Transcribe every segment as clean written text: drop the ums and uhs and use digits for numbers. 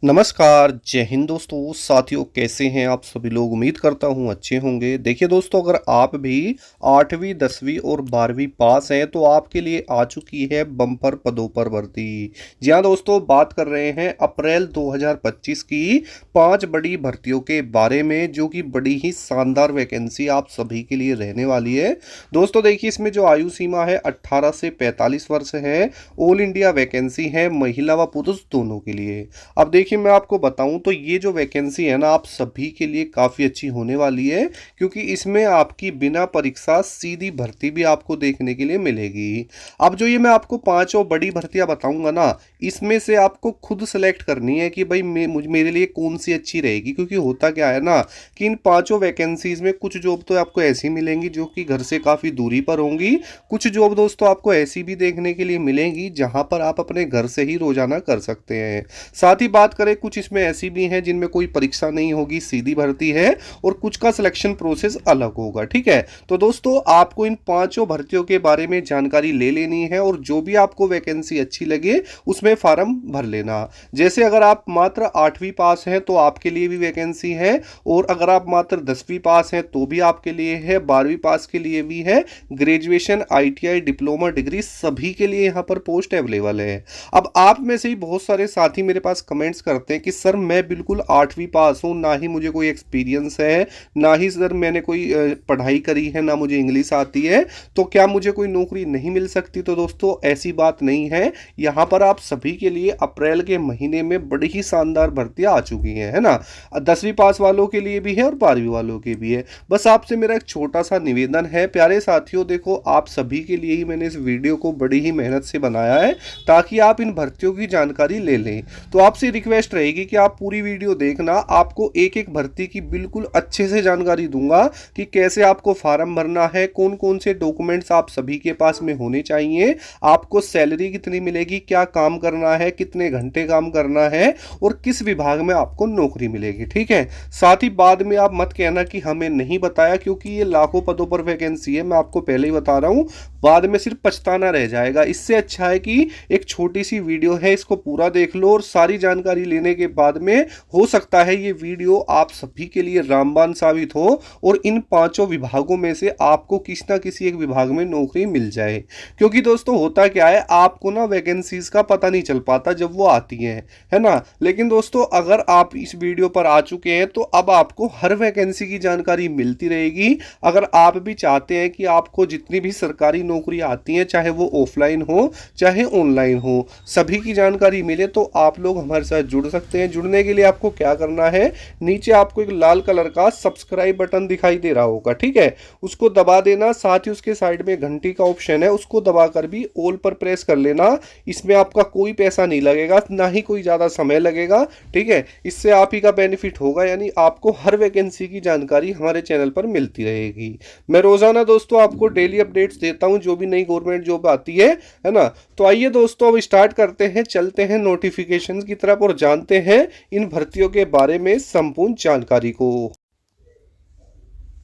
नमस्कार, जय हिंद दोस्तों। साथियों, कैसे हैं आप सभी लोग? उम्मीद करता हूं अच्छे होंगे। देखिए दोस्तों, अगर आप भी 8वीं 10वीं और 12वीं पास हैं तो आपके लिए आ चुकी है बम्पर पदों पर भर्ती। जी हाँ दोस्तों, बात कर रहे हैं अप्रैल 2025 की 5 बड़ी भर्तियों के बारे में, जो कि बड़ी ही शानदार वैकेंसी आप सभी के लिए रहने वाली है। दोस्तों देखिए, इसमें जो आयु सीमा है 18 से 45 वर्ष है। ऑल इंडिया वैकेंसी है, महिला व पुरुष दोनों के लिए। अब देखिए, मैं आपको बताऊं तो ये जो वैकेंसी है ना, आप सभी के लिए काफ़ी अच्छी होने वाली है, क्योंकि इसमें आपकी बिना परीक्षा सीधी भर्ती भी आपको देखने के लिए मिलेगी। अब जो ये मैं आपको पांचों बड़ी भर्तियां बताऊंगा ना, इसमें से आपको खुद सेलेक्ट करनी है कि भाई मेरे लिए कौन सी अच्छी रहेगी। क्योंकि होता क्या है ना, कि इन पांचों वैकेंसीज में कुछ जॉब तो आपको ऐसी मिलेंगी जो कि घर से काफ़ी दूरी पर होंगी। कुछ जॉब दोस्तों आपको ऐसी भी देखने के लिए मिलेंगी जहां पर आप अपने घर से ही रोजाना कर सकते हैं। साथ ही बात करें, कुछ इसमें ऐसी भी हैं जिनमें कोई परीक्षा नहीं होगी, सीधी भर्ती है, और कुछ का सिलेक्शन प्रोसेस अलग होगा। ठीक है, तो दोस्तों आपको इन पांचों भर्तियों के बारे में जानकारी ले लेनी है, और जो भी आपको वैकेंसी अच्छी लगे उसमें फॉर्म भर लेना। जैसे अगर आप मात्र 8वीं पास हैं तो आपके लिए भी वैकेंसी है, और अगर आप मात्र 10वीं पास हैं तो भी आपके लिए है, 12वीं पास के लिए भी है, ग्रेजुएशन, ITI, डिप्लोमा, डिग्री सभी के लिए यहाँ पर पोस्ट अवेलेबल है। अब आप में से ही बहुत सारे साथी मेरे पास कमेंट्स करते हैं कि सर मैं बिल्कुल 8वीं पास हूँ, ना ही मुझे कोई एक्सपीरियंस है, ना ही सर मैंने कोई पढ़ाई करी है, ना मुझे इंग्लिश आती है, तो क्या मुझे कोई नौकरी नहीं मिल सकती? तो दोस्तों ऐसी बात नहीं है। यहाँ पर आप सभी के लिए अप्रैल के महीने में बड़ी ही शानदार भर्तियां आ चुकी हैं, है ना। 10वीं पास वालों के लिए भी है और 12वीं वालों के भी है। बस आपसे मेरा एक छोटा सा निवेदन है प्यारे साथियों, देखो आप सभी के लिए ही मैंने इस वीडियो को बड़ी ही मेहनत से बनाया है, ताकि आप इन भर्तियों की जानकारी ले लें। तो आपसे रिक्वेस्ट रहेगी कि आप पूरी वीडियो देखना, आपको एक एक भर्ती की बिल्कुल अच्छे से जानकारी दूंगा कि कैसे आपको फॉर्म भरना है, कौन कौन से डॉक्यूमेंट्स आप सभी के पास में होने चाहिए, आपको सैलरी कितनी मिलेगी, क्या काम करना है, कितने घंटे काम करना है, और किस विभाग में आपको नौकरी मिलेगी। ठीक है, साथ ही बाद में आप मत कहना कि हमें नहीं बताया, क्योंकि ये लाखों पदों पर वैकेंसी है, मैं आपको पहले ही बता रहा हूं, बाद में सिर्फ पछताना रह जाएगा। इससे अच्छा है कि एक छोटी सी वीडियो है, इसको पूरा देख लो, और सारी जानकारी लेने के बाद में हो सकता है ये वीडियो आप सभी के लिए रामबाण साबित हो, और इन पांचों विभागों में से आपको किसी ना किसी एक विभाग में नौकरी मिल जाए। क्योंकि दोस्तों होता क्या है, आपको ना वैकेंसीज का पता नहीं चल पाता जब वो आती हैं, है ना। लेकिन दोस्तों अगर आप इस वीडियो पर आ चुके हैं तो अब आपको हर वैकेंसी की जानकारी मिलती रहेगी। अगर आप भी चाहते हैं कि आपको जितनी भी सरकारी नौकरी आती हैं, चाहे वो ऑफलाइन हो चाहे ऑनलाइन हो, सभी की जानकारी मिले, तो आप लोग हमारे साथ जुड़ सकते हैं। जुड़ने के लिए आपको क्या करना है, नीचे आपको एक लाल कलर का सब्सक्राइब बटन दिखाई दे रहा होगा, ठीक है, उसको दबा देना। साथ ही उसके साइड में घंटी का ऑप्शन है, उसको दबाकर भी ऑल पर प्रेस कर लेना। इसमें आपका कोई पैसा नहीं लगेगा, ना ही कोई ज़्यादा समय लगेगा। ठीक है, इससे आप ही का बेनिफिट होगा, यानी आपको हर वैकेंसी की जानकारी हमारे चैनल पर मिलती रहेगी। मैं रोजाना दोस्तों आपको डेली अपडेट्स देता हूं, जो भी नई गवर्नमेंट जॉब आती है ना। तो आइए दोस्तों, अब स्टार्ट करते हैं, चलते हैं नोटिफिकेशंस की तरफ और जानते हैं इन भर्तियों के बारे में संपूर्ण जानकारी को।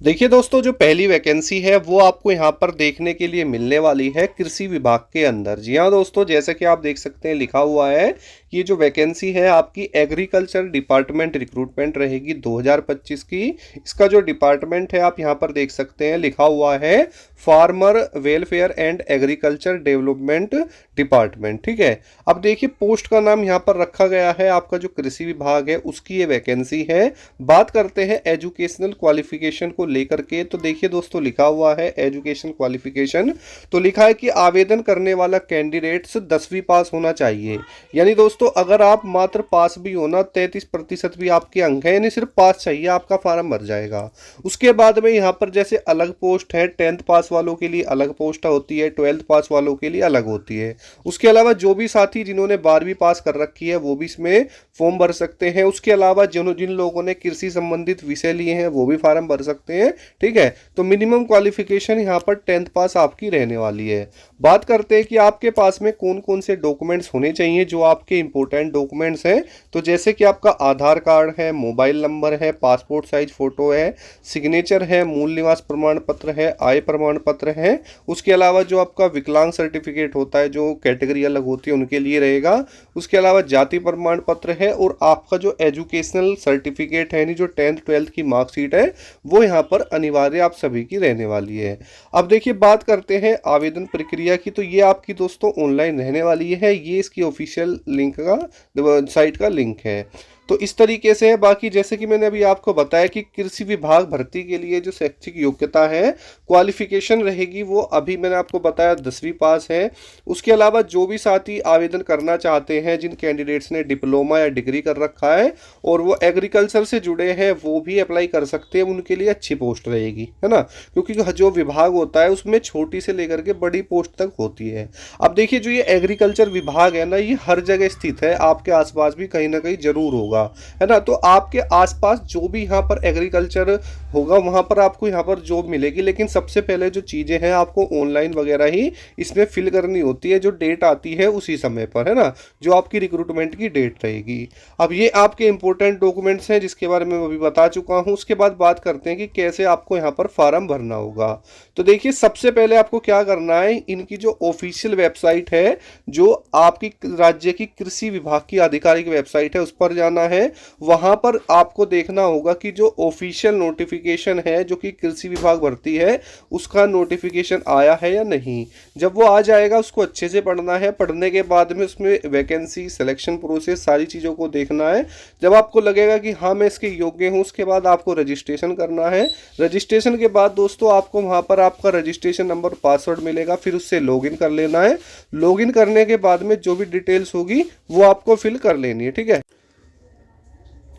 देखिए दोस्तों, जो पहली वैकेंसी है वो आपको यहाँ पर देखने के लिए मिलने वाली है कृषि विभाग के अंदर। जी हाँ दोस्तों, जैसे कि आप देख सकते हैं लिखा हुआ है कि ये जो वैकेंसी है आपकी एग्रीकल्चर डिपार्टमेंट रिक्रूटमेंट रहेगी 2025 की। इसका जो डिपार्टमेंट है आप यहाँ पर देख सकते हैं लिखा हुआ है farmer welfare and agriculture development department. ठीक है, अब देखिए पोस्ट का नाम यहाँ पर रखा गया है, आपका जो कृषि विभाग है उसकी ये वैकेंसी है। बात करते हैं एजुकेशनल क्वालिफिकेशन को लेकर के, तो देखिए दोस्तों लिखा हुआ है एजुकेशन क्वालिफिकेशन, तो लिखा है कि आवेदन करने वाला कैंडिडेट्स 10वीं पास होना चाहिए। यानी दोस्तों अगर आप मात्र पास भी हो ना, 33% भी आपके अंक है, यानी सिर्फ पास चाहिए, आपका फॉर्म भर जाएगा। उसके बाद में यहाँ पर जैसे अलग पोस्ट है, 10th पास वालों के लिए अलग पोस्ट होती है, 12th पास वालों के लिए अलग होती है। उसके अलावा जो भी साथी जिन्होंने 12वीं पास कर रखी है वो भी इसमें फॉर्म भर सकते हैं। उसके अलावा जिन लोगों ने कृषि संबंधित विषय लिए हैं वो भी फॉर्म भर सकते हैं। ठीक है, तो मिनिमम क्वालिफिकेशन यहाँ पर 10th पास आपकी रहने वाली है। बात करते हैं कि आपके पास में कौन कौन से डॉक्यूमेंट्स होने चाहिए जो आपके इंपॉर्टेंट डॉक्यूमेंट्स हैं, तो जैसे कि आपका आधार कार्ड है, मोबाइल नंबर है, पासपोर्ट साइज फ़ोटो है, सिग्नेचर है, मूल निवास प्रमाण पत्र है, आय प्रमाण पत्र है। उसके अलावा जो आपका विकलांग सर्टिफिकेट होता है, जो कैटेगरी अलग होती है उनके लिए रहेगा। उसके अलावा जाति प्रमाण पत्र है और आपका जो एजुकेशनल सर्टिफिकेट है यानी जो 10th 12th की मार्कशीट है वो यहाँ पर अनिवार्य आप सभी की रहने वाली है। अब देखिए बात करते हैं आवेदन प्रक्रिया की, तो ये आपकी दोस्तों ऑनलाइन रहने वाली है। ये इसकी ऑफिशियल लिंक का साइट का लिंक है। तो इस तरीके से है। बाकी जैसे कि मैंने अभी आपको बताया कि कृषि विभाग भर्ती के लिए जो शैक्षिक योग्यता है, क्वालिफिकेशन रहेगी, वो अभी मैंने आपको बताया 10वीं पास है। उसके अलावा जो भी साथी आवेदन करना चाहते हैं, जिन कैंडिडेट्स ने डिप्लोमा या डिग्री कर रखा है और वो एग्रीकल्चर से जुड़े हैं, वो भी अप्लाई कर सकते हैं। उनके लिए अच्छी पोस्ट रहेगी, है ना, क्योंकि जो विभाग होता है उसमें छोटी से लेकर के बड़ी पोस्ट तक होती है। अब देखिए जो ये एग्रीकल्चर विभाग है ना, ये हर जगह स्थित है, आपके आसपास भी कहीं ना कहीं जरूर होगा, है ना। तो आपके आसपास जो भी यहाँ पर एग्रीकल्चर होगा वहां पर आपको यहाँ पर जॉब मिलेगी। लेकिन सबसे पहले जो चीजें हैं आपको ऑनलाइन वगैरह ही इसमें फिल करनी होती है। जो डेट आती है उसी समय पर, है ना, जो आपकी रिक्रूटमेंट की डेट रहेगी। अब ये आपके इंपॉर्टेंट डॉक्यूमेंट्स हैं जिसके बारे में मैं अभी बता चुका हूँ। उसके बाद बात करते हैं कि कैसे आपको यहाँ पर फॉर्म भरना होगा। तो देखिए सबसे पहले आपको क्या करना है, इनकी जो ऑफिशियल वेबसाइट है, जो आपकी राज्य की कृषि विभाग की आधिकारिक वेबसाइट है, उस पर जाना है। वहां पर आपको देखना होगा कि जो ऑफिशियल नोटिफिकेशन है जो कि कृषि विभाग भर्ती है, उसका नोटिफिकेशन आया है या नहीं। जब वो आ जाएगा उसको अच्छे से पढ़ना है। पढ़ने के बाद में उसमें वैकेंसी, सिलेक्शन प्रोसेस, सारी चीज़ों को देखना है। जब आपको लगेगा कि हाँ मैं इसके योग्य हूँ, उसके बाद आपको रजिस्ट्रेशन करना है। रजिस्ट्रेशन के बाद दोस्तों आपको वहाँ पर आपका रजिस्ट्रेशन नंबर, पासवर्ड मिलेगा, फिर उससे लॉगिन कर लेना है। लॉगिन करने के बाद में जो भी डिटेल्स होगी वो आपको फिल कर लेनी है, ठीक है।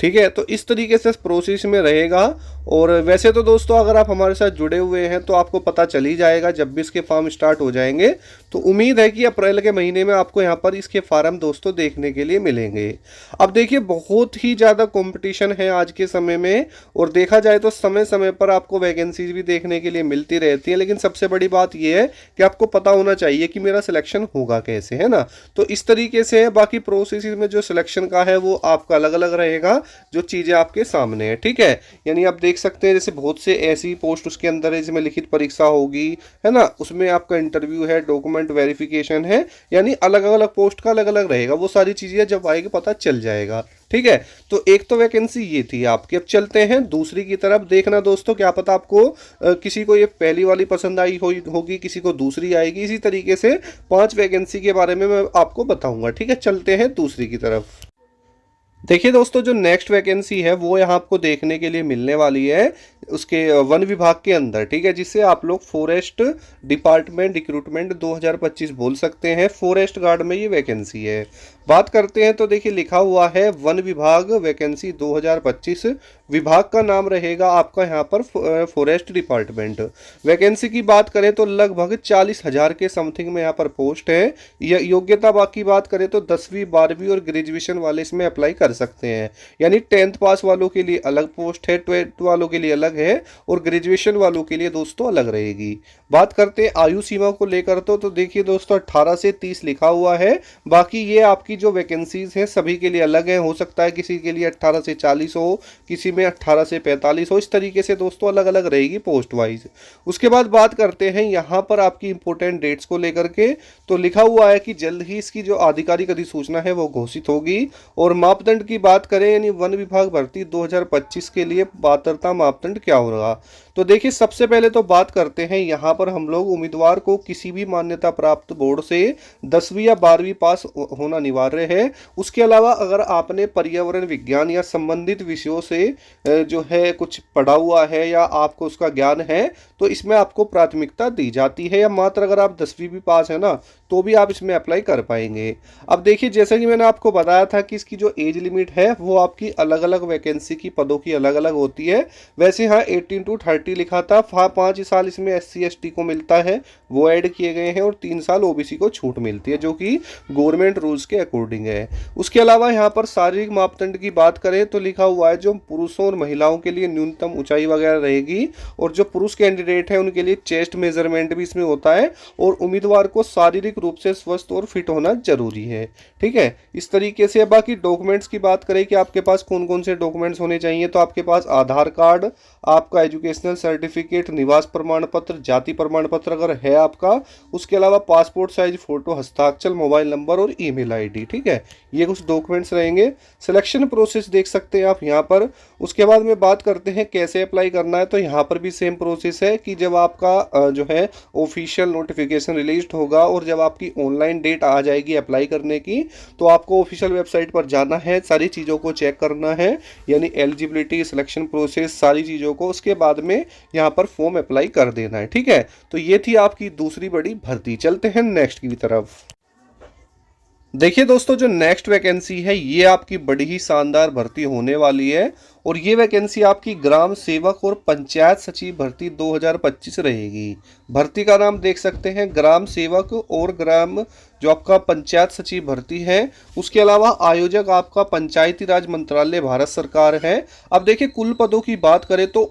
ठीक है, तो इस तरीके से प्रोसेस में रहेगा। और वैसे तो दोस्तों अगर आप हमारे साथ जुड़े हुए हैं तो आपको पता चल ही जाएगा जब भी इसके फॉर्म स्टार्ट हो जाएंगे। तो उम्मीद है कि अप्रैल के महीने में आपको यहाँ पर इसके फॉर्म दोस्तों देखने के लिए मिलेंगे। अब देखिए बहुत ही ज़्यादा कंपटीशन है आज के समय में, और देखा जाए तो समय समय पर आपको वैकेंसीज भी देखने के लिए मिलती रहती है। लेकिन सबसे बड़ी बात यह है कि आपको पता होना चाहिए कि मेरा सिलेक्शन होगा कैसे, है ना। तो इस तरीके से है। बाकी प्रोसेस में जो सिलेक्शन का है वो आपका अलग अलग रहेगा, जो चीज़ें आपके सामने है, ठीक है। यानी आप देख सकते हैं जैसे बहुत से ऐसी पोस्ट उसके अंदर है जिसमें लिखित परीक्षा होगी, है ना, उसमें आपका इंटरव्यू है, डॉक्यूमेंट वेरिफिकेशन है, यानी अलग अलग पोस्ट का अलग अलग रहेगा। वो सारी चीज़ें जब आएगी पता चल जाएगा, ठीक है। तो एक तो वैकेंसी ये थी आपकी। अब चलते हैं दूसरी की तरफ। देखना दोस्तों, क्या पता आपको किसी को ये पहली वाली पसंद आई होगी, किसी को दूसरी आएगी। इसी तरीके से 5 वैकेंसी के बारे में मैं आपको बताऊंगा, ठीक है। चलते हैं दूसरी की तरफ। देखिए दोस्तों जो नेक्स्ट वैकेंसी है वो यहाँ आपको देखने के लिए मिलने वाली है उसके वन विभाग के अंदर, ठीक है, जिसे आप लोग फॉरेस्ट डिपार्टमेंट रिक्रूटमेंट 2025 बोल सकते हैं। फॉरेस्ट गार्ड में ये वैकेंसी है। बात करते हैं तो देखिए लिखा हुआ है वन विभाग वैकेंसी 2025। विभाग का नाम रहेगा आपका यहाँ पर फॉरेस्ट डिपार्टमेंट। वैकेंसी की बात करें तो लगभग 40,000 के समथिंग में यहाँ पर पोस्ट है। योग्यता बाकी बात करें तो 10वीं 12वीं और ग्रेजुएशन वाले इसमें अप्लाई कर सकते हैं। यानी 10th पास वालों के लिए अलग पोस्ट है, 12th वालों के लिए अलग है, और ग्रेजुएशन वालों के लिए दोस्तों अलग रहेगी। बात करते हैं आयु सीमा को लेकर तो देखिए दोस्तों 18 से 30 लिखा हुआ है। बाकी ये आपकी जो वैकेंसीज हैं सभी के लिए अलग है। हो सकता है किसी के लिए 18 से 40 हो, किसी में 18 से 45 हो। इस तरीके से दोस्तों अलग अलग रहेगी पोस्ट वाइज। उसके बाद बात करते हैं यहाँ पर आपकी इंपॉर्टेंट डेट्स को लेकर के। तो लिखा हुआ है कि जल्द ही इसकी जो आधिकारिक अधिसूचना है वो घोषित होगी। और मापदंड की बात करें यानी वन विभाग भर्ती 2025 के लिए पात्रता मापदंड क्या होगा। तो देखिए सबसे पहले तो बात करते हैं यहाँ पर हम लोग उम्मीदवार को किसी भी मान्यता प्राप्त बोर्ड से 10वीं या 12वीं पास होना अनिवार्य है। उसके अलावा अगर आपने पर्यावरण विज्ञान या संबंधित विषयों से जो है कुछ पढ़ा हुआ है या आपको उसका ज्ञान है तो इसमें आपको प्राथमिकता दी जाती है। या मात्र अगर आप 10वीं भी पास है ना तो भी आप इसमें अप्लाई कर पाएंगे। अब देखिए जैसे कि मैंने आपको बताया था कि इसकी जो एज लिमिट है वो आपकी अलग अलग वैकेंसी की पदों की अलग अलग होती है। वैसे यहाँ 18 to 30 लिखा था। 5 साल इसमें SC ST को मिलता है, वो ऐड किए गए हैं, और 3 साल OBC को छूट मिलती है जो कि गवर्नमेंट रूल्स के अकॉर्डिंग है। उसके अलावा यहाँ पर शारीरिक मापदंड की बात करें तो लिखा हुआ है जो पुरुषों और महिलाओं के लिए न्यूनतम ऊंचाई वगैरह रहेगी, और जो पुरुष कैंडिडेट है उनके लिए चेस्ट मेजरमेंट भी इसमें होता है। और उम्मीदवार को शारीरिक रूप से स्वस्थ और फिट होना जरूरी है। ठीक है, इस तरीके से। बाकी डॉक्यूमेंट्स की बात करें कि आपके पास कौन कौन से डॉक्यूमेंट्स होने चाहिए, तो आपके पास आधार कार्ड, आपका एजुकेशनल सर्टिफिकेट, निवास प्रमाण पत्र, जाति प्रमाण पत्र अगर है आपका, उसके अलावा पासपोर्ट साइज फोटो, हस्ताक्षर, मोबाइल नंबर और ईमेल आईडी। ठीक है, ये कुछ डॉक्यूमेंट्स रहेंगे। सिलेक्शन प्रोसेस देख सकते हैं आप यहाँ पर। उसके बाद में बात करते हैं कैसे अप्लाई करना है, तो यहाँ पर भी सेम प्रोसेस है कि जब आपका जो है ऑफिशियल नोटिफिकेशन रिलीज होगा और जब आपकी ऑनलाइन डेट आ जाएगी अप्लाई करने की, तो आपको ऑफिशियल वेबसाइट पर जाना है, सारी चीज़ों को चेक करना है, यानी एलिजिबिलिटी, सिलेक्शन प्रोसेस, सारी चीज़ों को। उसके बाद में यहाँ पर फॉर्म अप्लाई कर देना है। ठीक है, तो ये थी आपकी दूसरी बड़ी भर्ती। चलते हैं नेक्स्ट की तरफ। देखिए दोस्तों, जो नेक्स्ट वैकेंसी है ये आपकी बड़ी ही शानदार भर्ती होने वाली है, और ये वैकेंसी आपकी ग्राम सेवक और पंचायत सचिव भर्ती 2025 रहेगी। भर्ती का नाम देख सकते हैं, ग्राम सेवक और ग्राम जो आपका पंचायत सचिव भर्ती है। उसके अलावा आयोजक आपका पंचायती राज मंत्रालय भारत सरकार है। अब देखिए कुल पदों की बात करें तो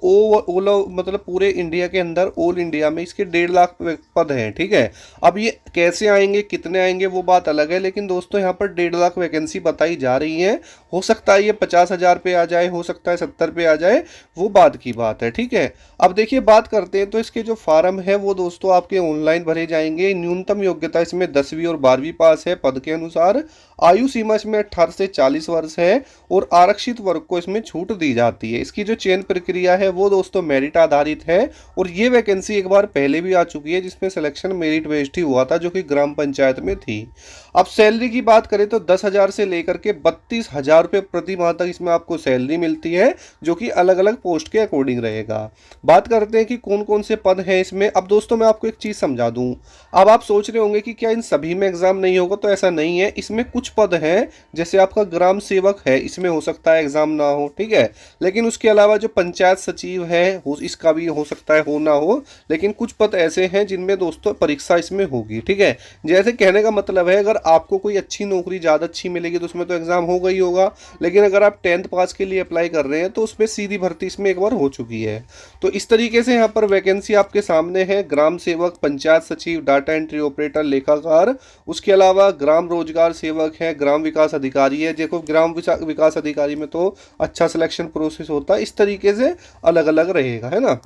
मतलब पूरे इंडिया के अंदर, ऑल इंडिया में इसके 1.5 लाख पद हैं। ठीक है, अब ये कैसे आएंगे, कितने आएंगे, वो बात अलग है, लेकिन दोस्तों यहाँ पर 1.5 लाख वैकेंसी बताई जा रही है। हो सकता है ये 50,000 पे आ जाए, हो सकता है 70 पे आ जाए, वो बाद की बात है। ठीक है, अब देखिए बात करते हैं तो इसके जो फार्म है वो दोस्तों आपके ऑनलाइन भरे जाएंगे। न्यूनतम योग्यता इसमें 10वीं और 12वीं पास है पद के अनुसार। आयु सीमा इसमें 18 से 40 वर्ष है, और आरक्षित वर्ग को इसमें छूट दी जाती है। इसकी जो चयन प्रक्रिया है वो दोस्तों मेरिट आधारित है, और ये वैकेंसी एक बार पहले भी आ चुकी है जिसमें सिलेक्शन मेरिट बेस्ड ही हुआ था, जो कि ग्राम पंचायत में थी। अब सैलरी की बात करें तो 10,000 से लेकर के 32,000 रुपये प्रति माह तक इसमें आपको सैलरी मिलती है, जो कि अलग अलग पोस्ट के अकॉर्डिंग रहेगा। बात करते हैं कि कौन कौन से पद हैं इसमें। अब दोस्तों मैं आपको एक चीज़ समझा दूं। अब आप सोच रहे होंगे कि क्या इन सभी में एग्जाम नहीं होगा, तो ऐसा नहीं है। इसमें कुछ पद हैं, जैसे आपका ग्राम सेवक है, इसमें हो सकता है एग्जाम ना हो। ठीक है, लेकिन उसके अलावा जो पंचायत सचिव है इसका भी हो सकता है हो ना हो, लेकिन कुछ पद ऐसे हैं जिनमें दोस्तों परीक्षा इसमें होगी। ठीक है, जैसे कहने का मतलब है अगर आपको कोई अच्छी नौकरी ज़्यादा अच्छी मिलेगी तो उसमें तो एग्जाम होगा ही होगा, लेकिन अगर आप 10th पास के लिए अप्लाई कर रहे हैं तो उसमें सीधी भर्ती इसमें एक बार हो चुकी है। तो इस तरीके से यहाँ पर वैकेंसी आपके सामने है। ग्राम सेवक, पंचायत सचिव, डाटा एंट्री ऑपरेटर, लेखाकार, उसके अलावा ग्राम रोजगार सेवक है, ग्राम विकास अधिकारी है। देखो ग्राम विकास अधिकारी में तो अच्छा सिलेक्शन प्रोसेस होता है। इस तरीके से अलग अलग रहेगा, है ना।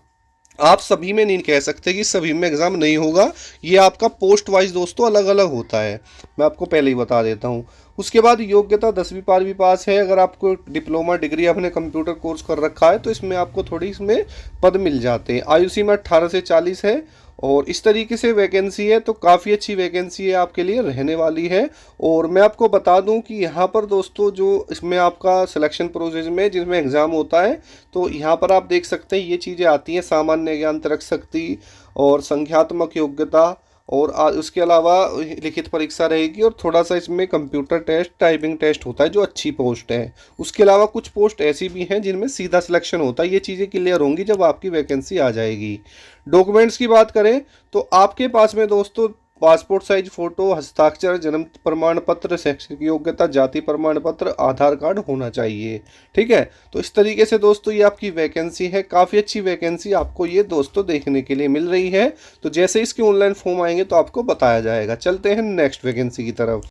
आप सभी में नहीं कह सकते कि सभी में एग्जाम नहीं होगा, ये आपका पोस्ट वाइज दोस्तों अलग अलग होता है, मैं आपको पहले ही बता देता हूँ। उसके बाद योग्यता 10वीं 12वीं पास है। अगर आपको डिप्लोमा डिग्री आपने कंप्यूटर कोर्स कर रखा है तो इसमें आपको थोड़ी इसमें पद मिल जाते हैं। आयु सीमा 18 से 40 है, और इस तरीके से वैकेंसी है, तो काफ़ी अच्छी वैकेंसी है आपके लिए रहने वाली है। और मैं आपको बता दूं कि यहाँ पर दोस्तों जो इसमें आपका सिलेक्शन प्रोसेस में जिसमें एग्ज़ाम होता है, तो यहाँ पर आप देख सकते हैं ये चीज़ें आती हैं, सामान्य ज्ञान, तर्क शक्ति और संख्यात्मक योग्यता, और उसके अलावा लिखित परीक्षा रहेगी, और थोड़ा सा इसमें कंप्यूटर टेस्ट, टाइपिंग टेस्ट होता है जो अच्छी पोस्ट है। उसके अलावा कुछ पोस्ट ऐसी भी हैं जिनमें सीधा सिलेक्शन होता है। ये चीज़ें क्लियर होंगी जब आपकी वैकेंसी आ जाएगी। डॉक्यूमेंट्स की बात करें तो आपके पास में दोस्तों पासपोर्ट साइज फोटो, हस्ताक्षर, जन्म प्रमाण पत्र, शैक्षिक योग्यता, जाति प्रमाण पत्र, आधार कार्ड होना चाहिए। ठीक है, तो इस तरीके से दोस्तों ये आपकी वैकेंसी है। काफ़ी अच्छी वैकेंसी आपको ये दोस्तों देखने के लिए मिल रही है। तो जैसे इसके ऑनलाइन फॉर्म आएंगे तो आपको बताया जाएगा। चलते हैं नेक्स्ट वैकेंसी की तरफ।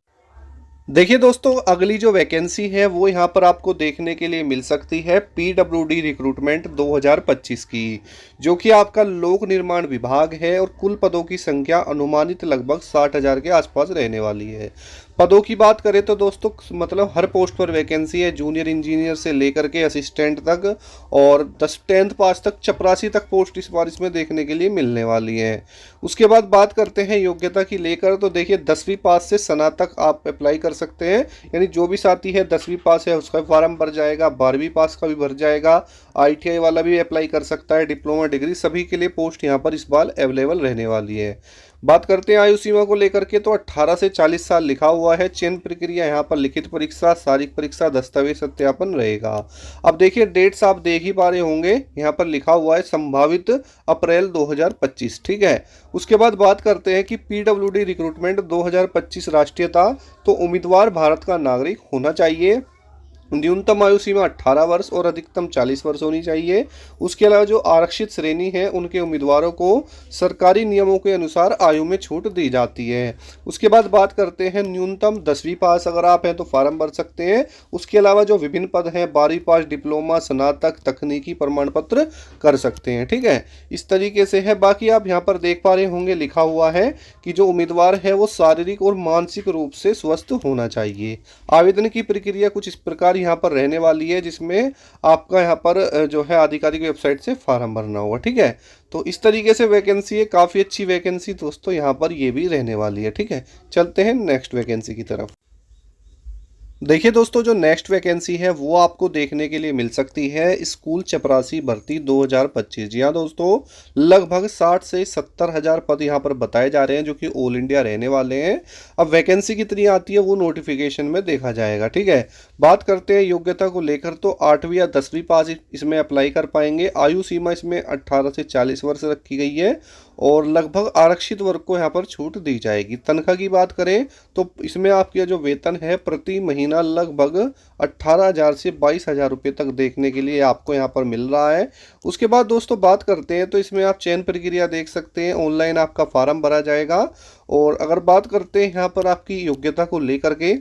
देखिए दोस्तों, अगली जो वैकेंसी है वो यहाँ पर आपको देखने के लिए मिल सकती है PWD रिक्रूटमेंट 2025 की, जो कि आपका लोक निर्माण विभाग है, और कुल पदों की संख्या अनुमानित लगभग 60,000 के आसपास रहने वाली है। पदों की बात करें तो दोस्तों मतलब हर पोस्ट पर वैकेंसी है, जूनियर इंजीनियर से लेकर के असिस्टेंट तक, और 10th पास तक, चपरासी तक पोस्ट इस बार इसमें देखने के लिए मिलने वाली है। उसके बाद बात करते हैं योग्यता की लेकर, तो देखिए 10वीं पास से स्नातक आप अप्लाई कर सकते हैं, यानी जो भी साथी है 10वीं पास है उसका फॉर्म भर जाएगा, 12वीं पास का भी भर जाएगा, ITI वाला भी अप्लाई कर सकता है, डिप्लोमा डिग्री, सभी के लिए पोस्ट यहाँ पर इस बार अवेलेबल रहने वाली है। बात करते हैं आयु सीमा को लेकर के, तो 18 से 40 साल लिखा हुआ है। चयन प्रक्रिया यहाँ पर लिखित परीक्षा, शारीरिक परीक्षा, दस्तावेज सत्यापन रहेगा। अब देखिए डेट्स आप देख ही पा रहे होंगे, यहाँ पर लिखा हुआ है संभावित अप्रैल 2025। ठीक है, उसके बाद बात करते हैं कि PWD रिक्रूटमेंट 2025 राष्ट्रीयता, तो उम्मीदवार भारत का नागरिक होना चाहिए। न्यूनतम आयु सीमा 18 वर्ष और अधिकतम 40 वर्ष होनी चाहिए। उसके अलावा जो आरक्षित श्रेणी है उनके उम्मीदवारों को सरकारी नियमों के अनुसार आयु में छूट दी जाती है। उसके बाद बात करते हैं न्यूनतम 10वीं पास अगर आप हैं तो फार्म भर सकते हैं। उसके अलावा जो विभिन्न पद हैं 12वीं पास, डिप्लोमा, स्नातक, तकनीकी प्रमाण पत्र कर सकते हैं। ठीक है, इस तरीके से है। बाकी आप यहाँ पर देख पा रहे होंगे लिखा हुआ है कि जो उम्मीदवार है वो शारीरिक और मानसिक रूप से स्वस्थ होना चाहिए। आवेदन की प्रक्रिया कुछ इस प्रकार यहाँ पर रहने वाली है, जिसमें आपका यहाँ पर जो है आधिकारिक वेबसाइट से फॉर्म भरना होगा। ठीक है, तो इस तरीके से वैकेंसी है, काफ़ी अच्छी वैकेंसी दोस्तों यहाँ पर ये भी रहने वाली है। ठीक है, चलते हैं नेक्स्ट वैकेंसी की तरफ। देखिए दोस्तों, जो नेक्स्ट वैकेंसी है वो आपको देखने के लिए मिल सकती है स्कूल चपरासी भर्ती 2025। जी हाँ दोस्तों, लगभग 60 से 70 हज़ार पद यहाँ पर बताए जा रहे हैं जो कि ऑल इंडिया रहने वाले हैं। अब वैकेंसी कितनी आती है वो नोटिफिकेशन में देखा जाएगा। ठीक है, बात करते हैं योग्यता को लेकर तो 8वीं या 10वीं पास इसमें अप्लाई कर पाएंगे। आयु सीमा इसमें 18 से 40 वर्ष रखी गई है और लगभग आरक्षित वर्ग को यहाँ पर छूट दी जाएगी। तनख्वाह की बात करें तो इसमें आपका जो वेतन है प्रति महीना लगभग 18,000 से 22,000 रुपये तक देखने के लिए आपको यहाँ पर मिल रहा है। उसके बाद दोस्तों बात करते हैं तो इसमें आप चयन प्रक्रिया देख सकते हैं, ऑनलाइन आपका फॉर्म भरा जाएगा। और अगर बात करते हैं यहाँ पर आपकी योग्यता को लेकर के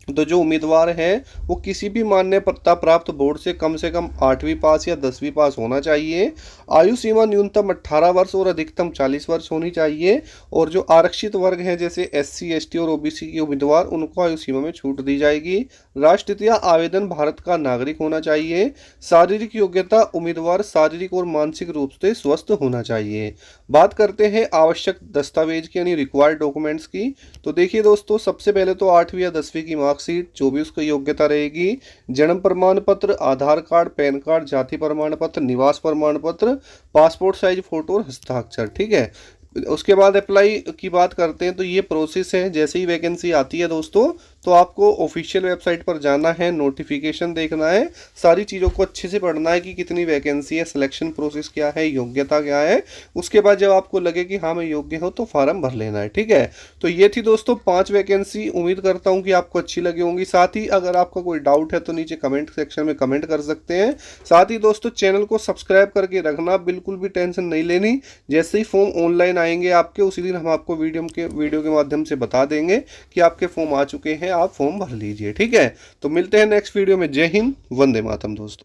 तो जो उम्मीदवार है वो किसी भी मान्यता प्राप्त बोर्ड से कम 8वीं पास या 10वीं पास होना चाहिए। आयु सीमा न्यूनतम 18 वर्ष और अधिकतम 40 वर्ष होनी चाहिए। और जो आरक्षित वर्ग हैं जैसे SC ST और OBC के उम्मीदवार उनको आयु सीमा में छूट दी जाएगी। राष्ट्रीयता आवेदन भारत का नागरिक होना चाहिए। शारीरिक योग्यता उम्मीदवार शारीरिक और मानसिक रूप से स्वस्थ होना चाहिए। बात करते हैं आवश्यक दस्तावेज की यानी रिक्वायर्ड डॉक्यूमेंट्स की, तो देखिए दोस्तों सबसे पहले तो 8वीं या 10वीं की मार्कशीट जो भी उसकी योग्यता रहेगी, जन्म प्रमाण पत्र, आधार कार्ड, पैन कार्ड, जाति प्रमाण पत्र, निवास प्रमाण पत्र, पासपोर्ट साइज फोटो और हस्ताक्षर। ठीक है, उसके बाद अप्लाई की बात करते हैं तो ये प्रोसेस है। जैसे ही वैकेंसी आती है दोस्तों तो आपको ऑफिशियल वेबसाइट पर जाना है, नोटिफिकेशन देखना है, सारी चीज़ों को अच्छे से पढ़ना है कि कितनी वैकेंसी है, सिलेक्शन प्रोसेस क्या है, योग्यता क्या है। उसके बाद जब आपको लगे कि हाँ मैं योग्य हूँ तो फॉर्म भर लेना है। ठीक है, तो ये थी दोस्तों 5 वैकेंसी। उम्मीद करता हूँ कि आपको अच्छी लगी होंगी। साथ ही अगर आपका कोई डाउट है तो नीचे कमेंट सेक्शन में कमेंट कर सकते हैं। साथ ही दोस्तों चैनल को सब्सक्राइब करके रखना, बिल्कुल भी टेंशन नहीं लेनी। जैसे ही फॉर्म ऑनलाइन आएंगे आपके उसी दिन हम आपको वीडियो के माध्यम से बता देंगे कि आपके फॉर्म आ चुके हैं, आप फॉर्म भर लीजिए। ठीक है, तो मिलते हैं नेक्स्ट वीडियो में। जय हिंद, वंदे मातरम दोस्तों।